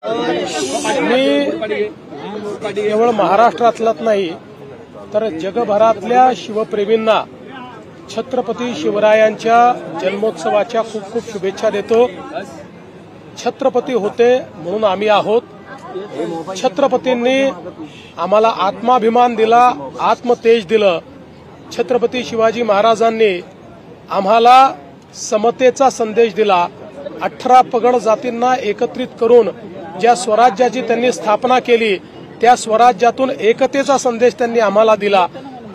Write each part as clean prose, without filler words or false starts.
मी केवळ महाराष्ट्रातलाच नाही तर जगभरातल्या शिवप्रेमींना छत्रपती शिवरायांच्या जन्मोत्सवाच्या खूप खूप शुभेच्छा देतो। छत्रपती होते म्हणून आम्ही आहोत। छत्रपतींनी आम्हाला आत्माभिमान दिला, आत्मतेज दिलं। छत्रपती शिवाजी महाराजांनी आम्हाला समतेचा संदेश दिला। 18 पगड जातींना एकत्रित करून ज्या स्वराज्याची त्यांनी स्थापना केली त्या स्वराज्यातून एकतेचा संदेश त्यांनी आम्हाला दिला।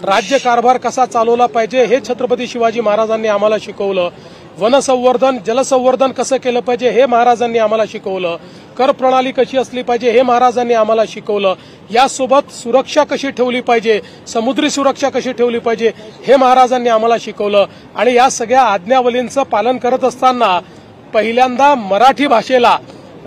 राज्यकारभार कसा चालवला पाहिजे हे छत्रपती शिवाजी महाराजांनी आम्हाला शिकवलं। वनसंवर्धन जलसंवर्धन कसं केलं पाहिजे हे महाराजांनी आम्हाला शिकवलं। कर प्रणाली कशी असली पाहिजे हे महाराजांनी आम्हाला शिकवलं। यासोबत सुरक्षा कशी ठेवली पाहिजे, समुद्री सुरक्षा कशी ठेवली पाहिजे हे महाराजांनी आम्हाला शिकवलं। आणि या सगळ्या आज्ञावलींचं पालन करत असताना पहिल्यांदा मराठी भाषेला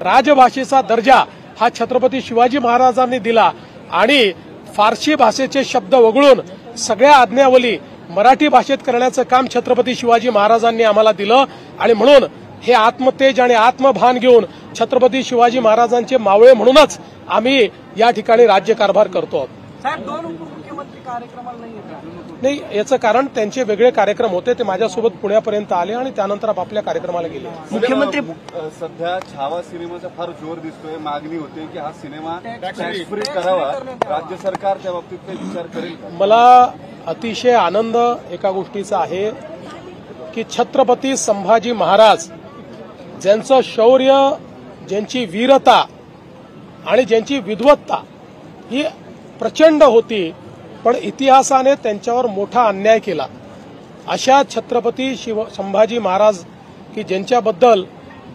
राजभाषेचा दर्जा हा छत्रपती शिवाजी महाराजांनी दिला आणि फारसी भाषेचे शब्द वगळून सगळ्या आज्ञावली मराठी भाषेत करण्याचं काम छत्रपती शिवाजी महाराजांनी आम्हाला दिलं। आणि म्हणून हे आत्मतेज आणि आत्मभान घेऊन छत्रपती शिवाजी महाराजांचे मावळे म्हणूनच आम्ही या ठिकाणी राज्यकारभार करतो। साहेब, दोन उपमुख्यमंत्री कार्यक्रमाला नाही येतात? नाही, याचं कारण त्यांचे वेगळे कार्यक्रम होते। ते माझ्यासोबत पुण्यापर्यंत आले आणि त्यानंतर आपल्या कार्यक्रमाला गेले। मुख्यमंत्री सध्या छावा सिनेमाचा फार जोर दिसतोय। मागणी होते की हा सिनेमा टॅक्स फ्री करावा, राज्य सरकार त्या बाबतीत काही विचार करेल का? मला अतिशय आनंद एका गोष्टीचा आहे की छत्रपती संभाजी महाराज ज्यांचं शौर्य, ज्यांची वीरता आणि ज्यांची विद्वत्ता ही प्रचंड होती पण इतिहासाने त्यांच्यावर मोठा अन्याय केला, अशा छत्रपती संभाजी महाराज की ज्यांच्याबद्दल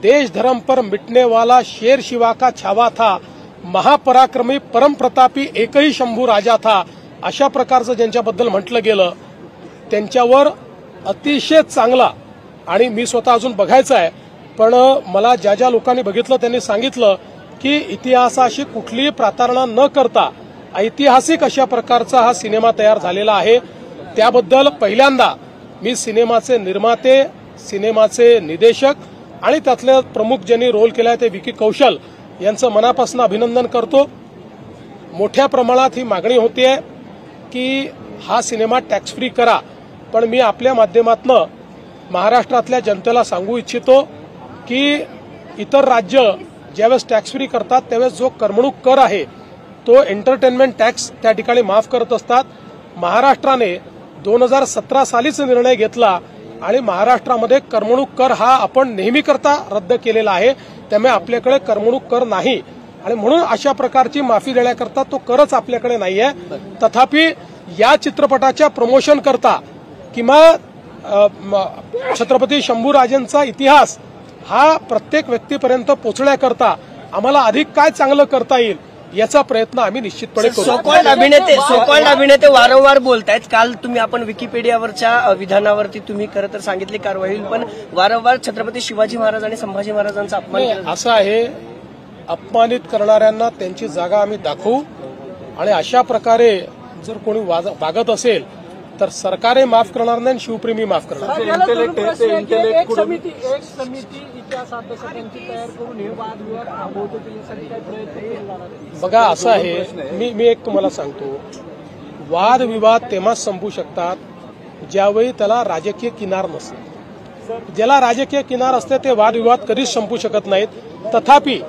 देश धर्म पर मिटने वाला शेर शिवा का छावा था, महापराक्रमी परमप्रतापी एकही शंभू राजा था, अशा प्रकारचं ज्यांच्याबद्दल म्हटलं गेलं त्यांच्यावर अतिशय चांगला, आणि मी स्वतः अजून बघायचं आहे पण मला ज्या ज्या लोकांनी बघितलं त्यांनी सांगितलं की इतिहासाशी कुठलीही प्रतारणा न करता ऐतिहासिक अशा प्रकारचा हा सिनेमा तयार झालेला आहे। त्याबद्दल पहिल्यांदा मी सिनेमाचे निर्माते, सिनेमाचे निर्देशक आणि त्यातले प्रमुख ज्यांनी रोल केलाय ते विकी कौशल यांचं मनापासून अभिनंदन करतो। मोठ्या प्रमाणात ही मागणी होतीये की हा सिनेमा टॅक्स फ्री करा, पण मी आपल्या माध्यमातून महाराष्ट्रातल्या जनतेला सांगू इच्छितो की इतर राज्य ज्यावेळेस टॅक्स फ्री करतात त्यावेळेस जो करमणूक कर आहे तो एंटरटेनमेंट टॅक्स त्या ठिकाणी माफ करत असतात। महाराष्ट्राने 2017 सालीच निर्णय घेतला आणि महाराष्ट्रामध्ये करमणूक कर हा आपण नेहमी करता रद्द केलेला आहे, त्यामुळे आपल्याकडे करमणूक कर नाही आणि म्हणून अशा प्रकारची माफी देण्याकरता तो करच आपल्याकडे नाहीये। तथापि या चित्रपटाच्या प्रमोशन करता किंवा छत्रपती शंभूराजांचा इतिहास हा प्रत्येक व्यक्तीपर्यंत पोहोचण्याकरता आम्हाला अधिक काय चांगलं करता येईल याचा प्रयत्न आम्ही निश्चितपणे करू। सोकॉल्ड अभिनेते वारंवार बोलतायत। काल तुम्ही आपण विकिपीडियावरच्या विधानावरती तुम्ही खरं तर सांगितली कारवाई होईल, पण वारंवार छत्रपती शिवाजी महाराज आणि संभाजी महाराजांचा अपमान केला। असं आहे, अपमानित करणाऱ्यांना त्यांची जागा आम्ही दाखवू आणि अशा प्रकारे जर कोणी वागत असेल तर सरकारही माफ करणार नाही, शिवप्रेमी माफ करणार। एक समिती इतिहास अभ्यासकांची तयार करून हे वादविवाद थांबवतील यासाठी काही प्रयत्न केले जाणार आहेत? बघा, असं आहे, मी एक तुम्हाला सांगतो, वादविवाद तेव्हाच संपू शकतात ज्यावेळी त्याला राजकीय किनार नसते। ज्याला राजकीय किनार असते ते वादविवाद कधीच संपू शकत नाहीत। तथापि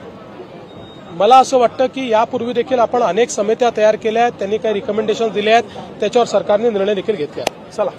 मला असं वाटतं की यापूर्वी देखील आपण अनेक समित्या तयार केल्या आहेत, त्यांनी काही रिकमेंडेशन दिले आहेत, त्याच्यावर सरकारने निर्णय देखील घेतले आहेत। चला।